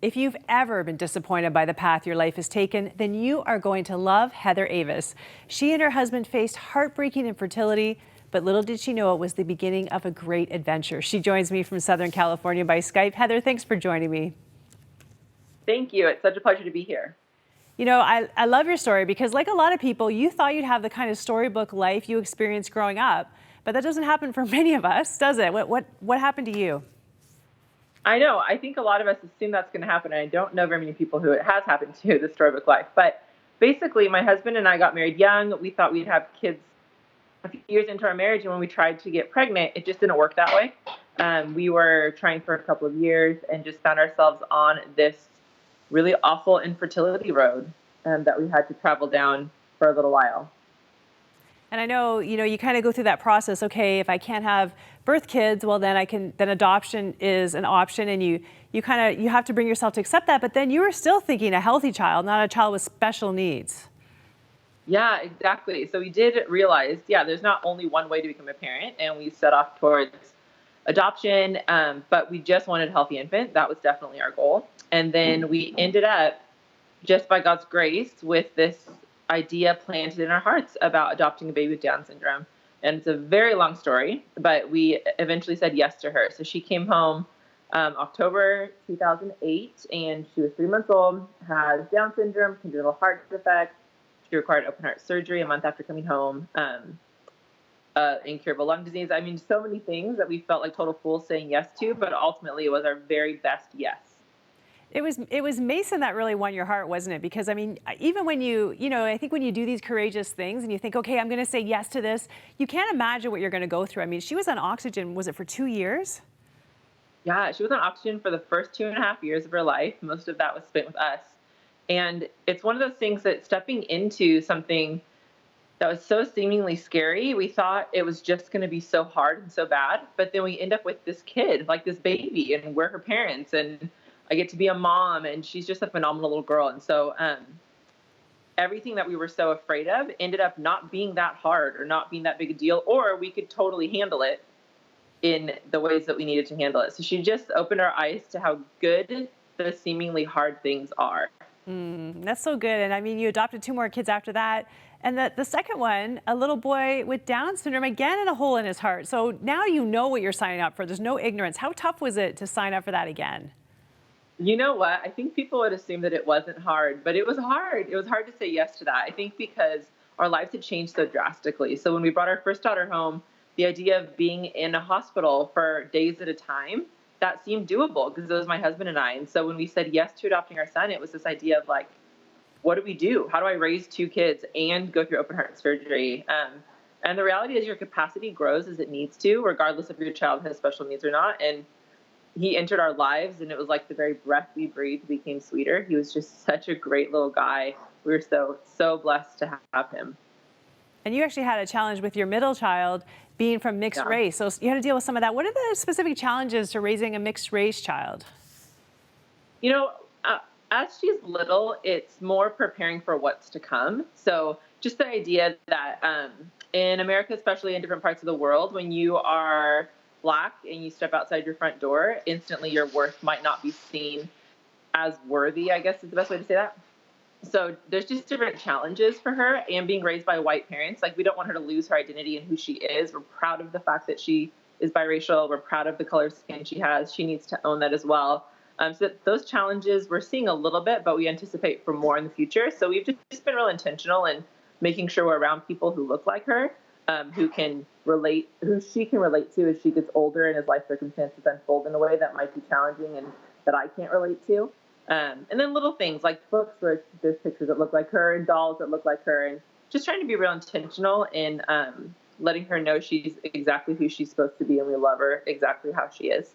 If you've ever been disappointed by the path your life has taken, then you are going to love Heather Avis. She and her husband faced heartbreaking infertility, but little did she know it was the beginning of a great adventure. She joins me from Southern California by Skype. Heather, thanks for joining me. Thank you. It's such a pleasure to be here. You know, I love your story because, like a lot of people, you thought you'd have the kind of storybook life you experienced growing up, but that doesn't happen for many of us, does it? What happened to you? I know. I think a lot of us assume that's going to happen, and I don't know very many people who it has happened to, the storybook life. But basically, my husband and I got married young. We thought we'd have kids a few years into our marriage, and when we tried to get pregnant, it just didn't work that way. We were trying for a couple of years and just found ourselves on this really awful infertility road that we had to travel down for a little while. And I know, you kind of go through that process. Okay, if I can't have birth kids, well, then adoption is an option, and you have to bring yourself to accept that. But then you were still thinking a healthy child, not a child with special needs. Yeah, exactly. So we did realize, there's not only one way to become a parent, and we set off towards adoption, but we just wanted a healthy infant. That was definitely our goal. And then we ended up, just by God's grace, with this idea planted in our hearts about adopting a baby with Down syndrome. And it's a very long story, but we eventually said yes to her. So she came home October 2008, and she was 3 months old, has Down syndrome, congenital heart defect. She required open heart surgery a month after coming home, incurable lung disease. I mean, so many things that we felt like total fools saying yes to, but ultimately it was our very best yes. It was Mason that really won your heart, wasn't it? Because, I mean, even when I think when you do these courageous things and you think, okay, I'm going to say yes to this, you can't imagine what you're going to go through. I mean, she was on oxygen, was it for 2 years? Yeah, she was on oxygen for the first 2.5 years of her life. Most of that was spent with us. And it's one of those things that stepping into something that was so seemingly scary, we thought it was just going to be so hard and so bad. But then we end up with this kid, like this baby, and we're her parents, and I get to be a mom, and she's just a phenomenal little girl. And so everything that we were so afraid of ended up not being that hard or not being that big a deal, or we could totally handle it in the ways that we needed to handle it. So she just opened our eyes to how good the seemingly hard things are. That's so good. And I mean, you adopted 2 more kids after that. And the second one, a little boy with Down syndrome, again, and a hole in his heart. So now you know what you're signing up for. There's no ignorance. How tough was it to sign up for that again? You know what? I think people would assume that it wasn't hard, but it was hard. It was hard to say yes to that. I think because our lives had changed so drastically. So when we brought our first daughter home, the idea of being in a hospital for days at a time, that seemed doable because it was my husband and I. And so when we said yes to adopting our son, it was this idea of like, what do we do? How do I raise 2 kids and go through open heart surgery? And the reality is your capacity grows as it needs to, regardless if your child has special needs or not. And he entered our lives, and it was like the very breath we breathed became sweeter. He was just such a great little guy. We were so blessed to have him. And you actually had a challenge with your middle child being from mixed race. So you had to deal with some of that. What are the specific challenges to raising a mixed race child? You know, as she's little, it's more preparing for what's to come. So just the idea that in America, especially in different parts of the world, when you are Black and you step outside your front door, instantly your worth might not be seen as worthy, I guess is the best way to say that. So there's just different challenges for her, and being raised by white parents, like we don't want her to lose her identity and who she is. We're proud of the fact that she is biracial. We're proud of the color of skin she has. She needs to own that as well. So those challenges we're seeing a little bit, but we anticipate for more in the future. So we've just been real intentional in making sure we're around people who look like her, who she can relate to as she gets older and as life circumstances unfold in a way that might be challenging and that I can't relate to. And then little things like books where there's pictures that look like her and dolls that look like her, and just trying to be real intentional in letting her know she's exactly who she's supposed to be, and we love her exactly how she is.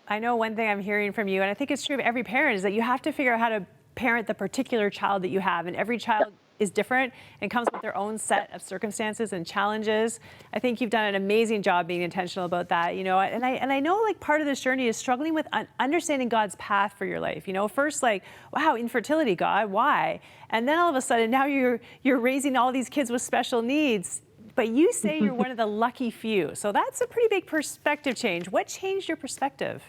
I know one thing I'm hearing from you, and I think it's true of every parent, is that you have to figure out how to parent the particular child that you have, and every child is different and comes with their own set of circumstances and challenges. I think you've done an amazing job being intentional about that, and I know like part of this journey is struggling with understanding God's path for your life. First like, wow, infertility, God, why? And then all of a sudden now you're raising all these kids with special needs, but you say you're one of the lucky few. So that's a pretty big perspective change. What changed your perspective?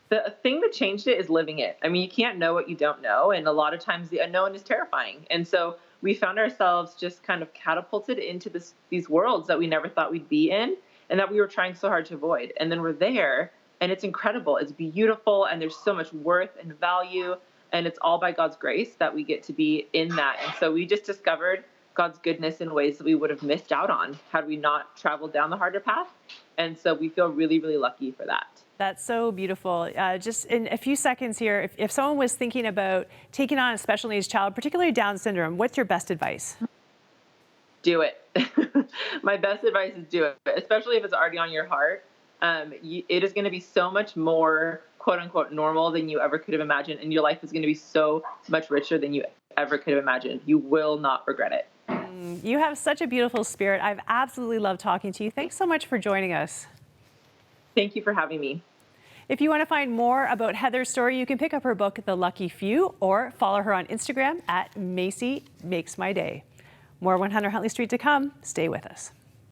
The thing that changed it is living it. I mean, you can't know what you don't know, and a lot of times the unknown is terrifying. And so we found ourselves just kind of catapulted into these worlds that we never thought we'd be in, and that we were trying so hard to avoid. And then we're there, and it's incredible. It's beautiful, and there's so much worth and value, and it's all by God's grace that we get to be in that. And so we just discovered God's goodness in ways that we would have missed out on had we not traveled down the harder path. And so we feel really, really lucky for that. That's so beautiful. Just in a few seconds here, if someone was thinking about taking on a special needs child, particularly Down syndrome, what's your best advice? Do it. My best advice is do it, especially if it's already on your heart. It is going to be so much more quote unquote normal than you ever could have imagined. And your life is going to be so much richer than you ever could have imagined. You will not regret it. You have such a beautiful spirit. I've absolutely loved talking to you. Thanks so much for joining us. Thank you for having me. If you want to find more about Heather's story, you can pick up her book, The Lucky Few, or follow her on Instagram at Macy Makes My Day. More 100 Huntley Street to come. Stay with us.